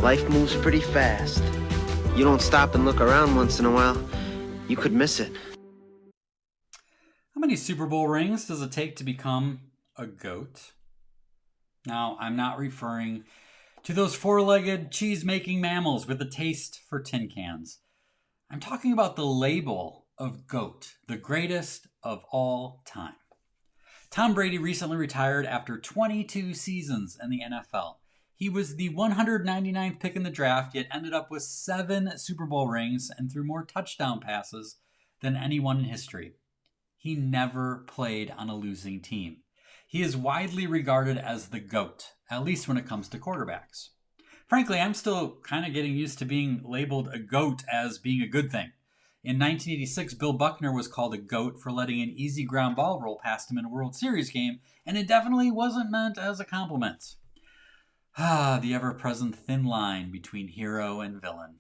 Life moves pretty fast. You don't stop and look around once in a while, you could miss it. How many Super Bowl rings does it take to become a goat? Now, I'm not referring to those four-legged cheese-making mammals with a taste for tin cans. I'm talking about the label of GOAT, the greatest of all time. Tom Brady recently retired after 22 seasons in the NFL. He was the 199th pick in the draft, yet ended up with 7 Super Bowl rings and threw more touchdown passes than anyone in history. He never played on a losing team. He is widely regarded as the GOAT, at least when it comes to quarterbacks. Frankly, I'm still kind of getting used to being labeled a GOAT as being a good thing. In 1986, Bill Buckner was called a GOAT for letting an easy ground ball roll past him in a World Series game, and it definitely wasn't meant as a compliment. The ever-present thin line between hero and villain.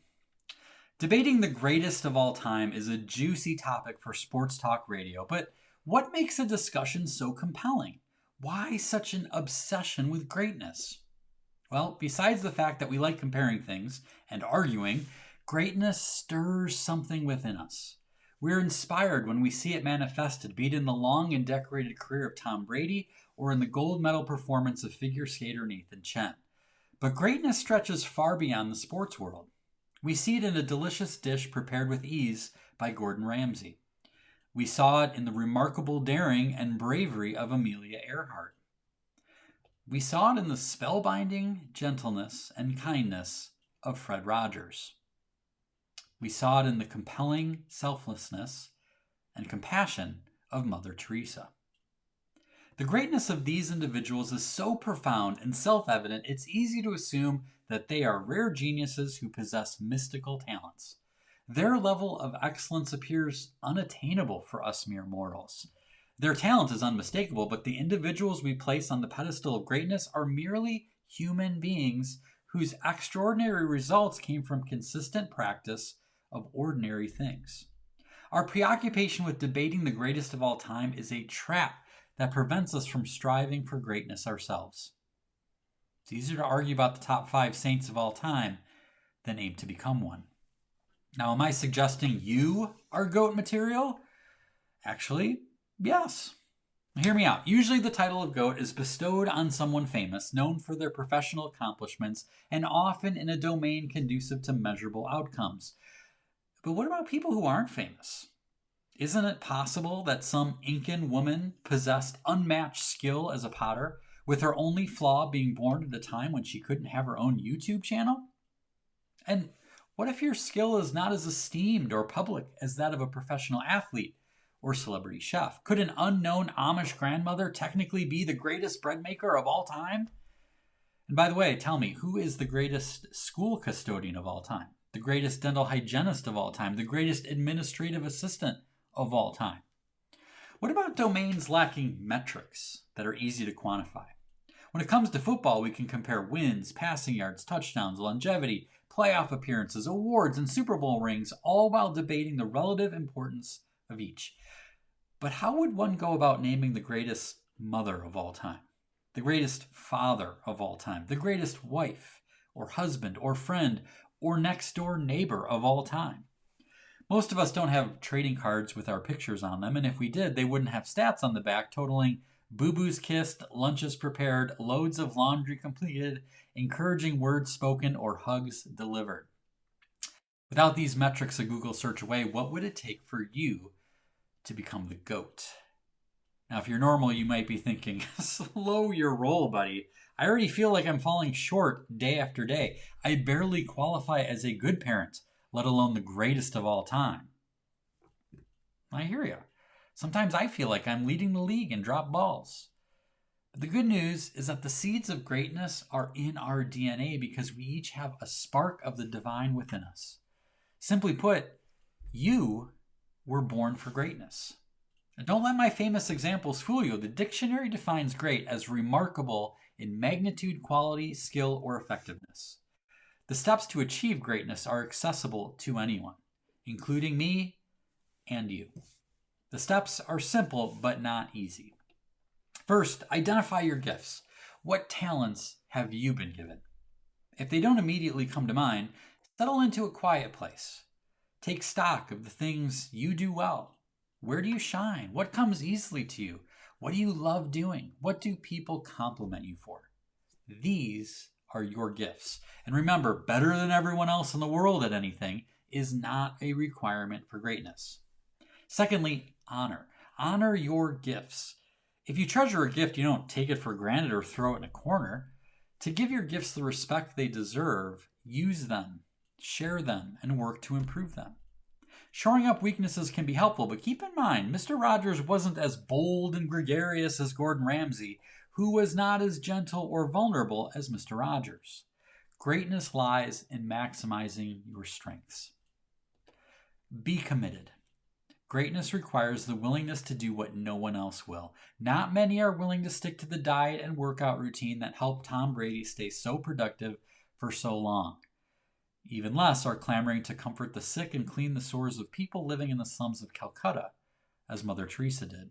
Debating the greatest of all time is a juicy topic for sports talk radio, but what makes a discussion so compelling? Why such an obsession with greatness? Well, besides the fact that we like comparing things and arguing, greatness stirs something within us. We're inspired when we see it manifested, be it in the long and decorated career of Tom Brady or in the gold medal performance of figure skater Nathan Chen. But greatness stretches far beyond the sports world. We see it in a delicious dish prepared with ease by Gordon Ramsay. We saw it in the remarkable daring and bravery of Amelia Earhart. We saw it in the spellbinding gentleness and kindness of Fred Rogers. We saw it in the compelling selflessness and compassion of Mother Teresa. The greatness of these individuals is so profound and self-evident, it's easy to assume that they are rare geniuses who possess mystical talents. Their level of excellence appears unattainable for us mere mortals. Their talent is unmistakable, but the individuals we place on the pedestal of greatness are merely human beings whose extraordinary results came from consistent practice of ordinary things. Our preoccupation with debating the greatest of all time is a trap that prevents us from striving for greatness ourselves. It's easier to argue about the top 5 saints of all time than aim to become one. Now, am I suggesting you are GOAT material? Actually, yes. Hear me out. Usually the title of GOAT is bestowed on someone famous, known for their professional accomplishments, and often in a domain conducive to measurable outcomes. But what about people who aren't famous? Isn't it possible that some Incan woman possessed unmatched skill as a potter, with her only flaw being born at a time when she couldn't have her own YouTube channel? And what if your skill is not as esteemed or public as that of a professional athlete or celebrity chef? Could an unknown Amish grandmother technically be the greatest bread maker of all time? And by the way, tell me, who is the greatest school custodian of all time? The greatest dental hygienist of all time? The greatest administrative assistant of all time? What about domains lacking metrics that are easy to quantify? When it comes to football, we can compare wins, passing yards, touchdowns, longevity, playoff appearances, awards, and Super Bowl rings, all while debating the relative importance of each. But how would one go about naming the greatest mother of all time? The greatest father of all time? The greatest wife, or husband, or friend, or next-door neighbor of all time? Most of us don't have trading cards with our pictures on them, and if we did, they wouldn't have stats on the back totaling boo-boos kissed, lunches prepared, loads of laundry completed, encouraging words spoken, or hugs delivered. Without these metrics a Google search away, what would it take for you to become the GOAT? Now, if you're normal, you might be thinking, slow your roll, buddy. I already feel like I'm falling short day after day. I barely qualify as a good parent, let alone the greatest of all time. I hear you. Sometimes I feel like I'm leading the league in drop balls. But the good news is that the seeds of greatness are in our DNA because we each have a spark of the divine within us. Simply put, you were born for greatness. And don't let my famous examples fool you. The dictionary defines great as remarkable in magnitude, quality, skill, or effectiveness. The steps to achieve greatness are accessible to anyone, including me and you. The steps are simple but not easy. First, identify your gifts. What talents have you been given? If they don't immediately come to mind, settle into a quiet place. Take stock of the things you do well. Where do you shine? What comes easily to you? What do you love doing? What do people compliment you for? These are your gifts. And remember, better than everyone else in the world at anything is not a requirement for greatness. Secondly, honor. Honor your gifts. If you treasure a gift, you don't take it for granted or throw it in a corner. To give your gifts the respect they deserve, use them, share them, and work to improve them. Shoring up weaknesses can be helpful, but keep in mind, Mr. Rogers wasn't as bold and gregarious as Gordon Ramsay, who was not as gentle or vulnerable as Mr. Rogers. Greatness lies in maximizing your strengths. Be committed. Greatness requires the willingness to do what no one else will. Not many are willing to stick to the diet and workout routine that helped Tom Brady stay so productive for so long. Even less are clamoring to comfort the sick and clean the sores of people living in the slums of Calcutta, as Mother Teresa did.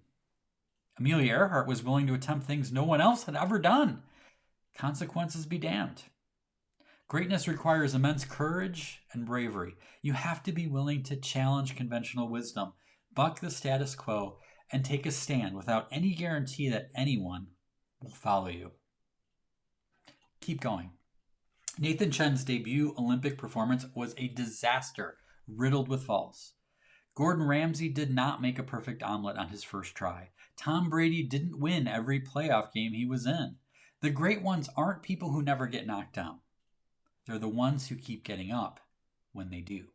Amelia Earhart was willing to attempt things no one else had ever done. Consequences be damned. Greatness requires immense courage and bravery. You have to be willing to challenge conventional wisdom, buck the status quo, and take a stand without any guarantee that anyone will follow you. Keep going. Nathan Chen's debut Olympic performance was a disaster, riddled with falls. Gordon Ramsay did not make a perfect omelet on his first try. Tom Brady didn't win every playoff game he was in. The great ones aren't people who never get knocked down. They're the ones who keep getting up when they do.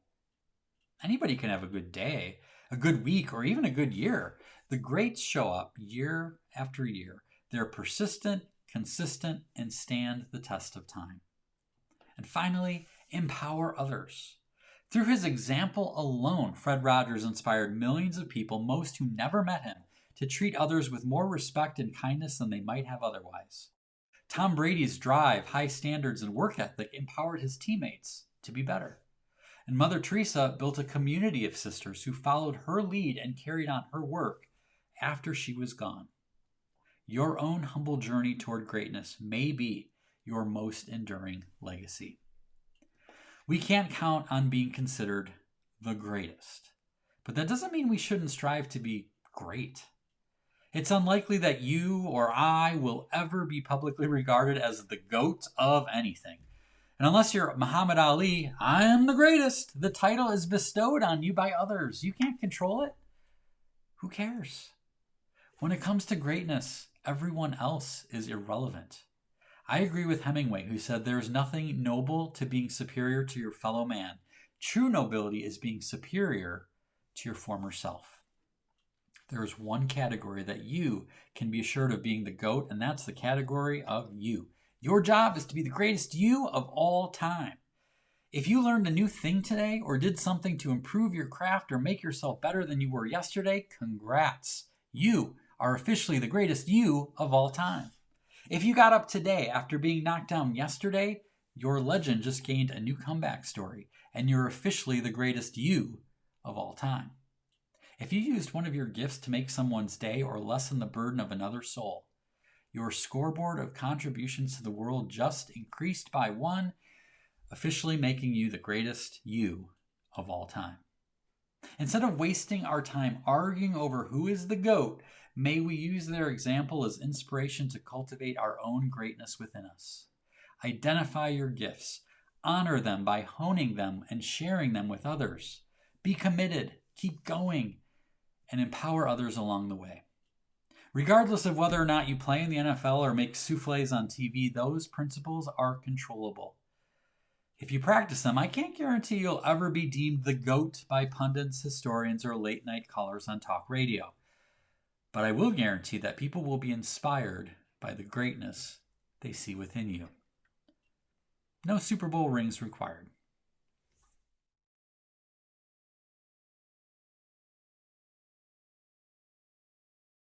Anybody can have a good day, a good week, or even a good year. The greats show up year after year. They're persistent, consistent, and stand the test of time. And finally, empower others. Through his example alone, Fred Rogers inspired millions of people, most who never met him, to treat others with more respect and kindness than they might have otherwise. Tom Brady's drive, high standards, and work ethic empowered his teammates to be better. And Mother Teresa built a community of sisters who followed her lead and carried on her work after she was gone. Your own humble journey toward greatness may be your most enduring legacy. We can't count on being considered the greatest, but that doesn't mean we shouldn't strive to be great. It's unlikely that you or I will ever be publicly regarded as the GOAT of anything. And unless you're Muhammad Ali, I am the greatest. The title is bestowed on you by others. You can't control it. Who cares? When it comes to greatness, everyone else is irrelevant. I agree with Hemingway, who said there's nothing noble to being superior to your fellow man. True nobility is being superior to your former self. There is one category that you can be assured of being the GOAT, and that's the category of you. Your job is to be the greatest you of all time. If you learned a new thing today or did something to improve your craft or make yourself better than you were yesterday, congrats. You are officially the greatest you of all time. If you got up today after being knocked down yesterday, your legend just gained a new comeback story, and you're officially the greatest you of all time. If you used one of your gifts to make someone's day or lessen the burden of another soul, your scoreboard of contributions to the world just increased by one, officially making you the greatest you of all time. Instead of wasting our time arguing over who is the GOAT, may we use their example as inspiration to cultivate our own greatness within us. Identify your gifts, honor them by honing them and sharing them with others. Be committed, keep going, and empower others along the way. Regardless of whether or not you play in the NFL or make souffles on TV, those principles are controllable. If you practice them, I can't guarantee you'll ever be deemed the GOAT by pundits, historians, or late-night callers on talk radio. But I will guarantee that people will be inspired by the greatness they see within you. No Super Bowl rings required.